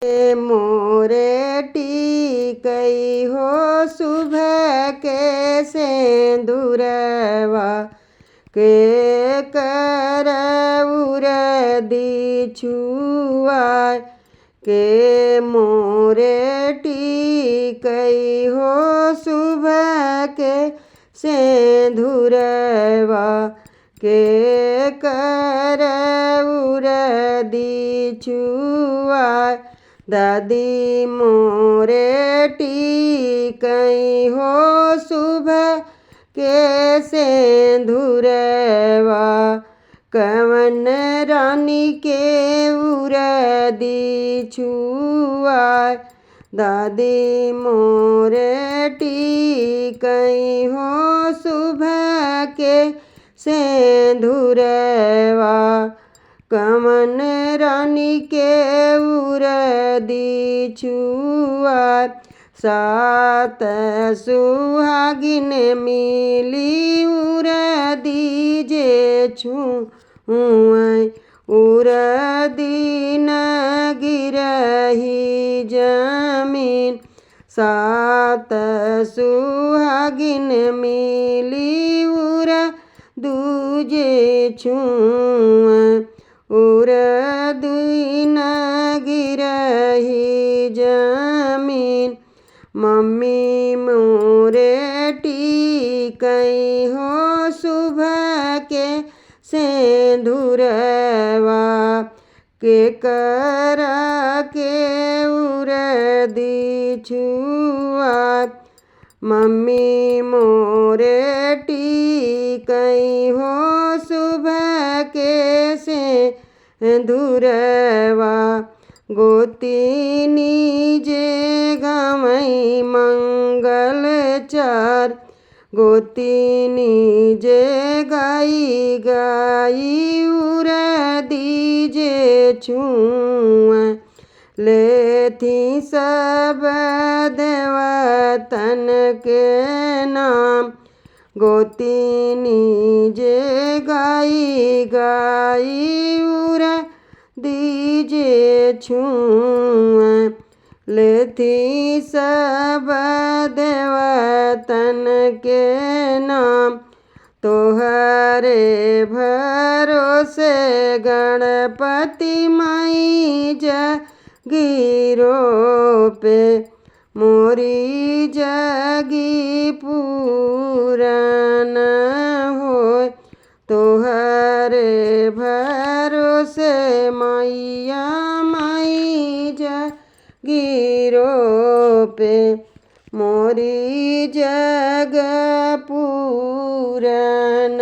मोरे टिकई हो सुबह के सेंदूरवा के कर उरदी छुआय के मोरे टिकई हो सुबह के सेंदूरवा के कर उरदी छुआय दादी मोरे टिकई हो सुबह के सेंदूरवा कवन रानी के उरदी छुआय दादी मोरे टिकई हो सुबह के सेंदूरवा कवन रानी के उरदी छुआय सात सुहागिन मिली उरदी जे छुआय उरदी न गिरही जमीन सात सुहागिन मिली दूजे छुआय उरदी न गिरही जमीन मम्मी मोरे टिकई हो सुबह के सेंदूरवा के कर के उरदी छुआय मम्मी मोरे टिकई हो सुबह के सेंदूरवा गोतिनी जे गवई मंगल चार गोतिनी जे गाई गाई उरदी जे छुआय लेथी सब देवतन के नाम गोतिनी जे गाई गाई उरदी जे छुआय लेथी सब देवतन के नाम तोहरे भरोसे गणपति माई जगीरो पे मोरी जगी पूरन होय तोहरे भरोसे मैया माई जगीरो पे मोरी जग पूरन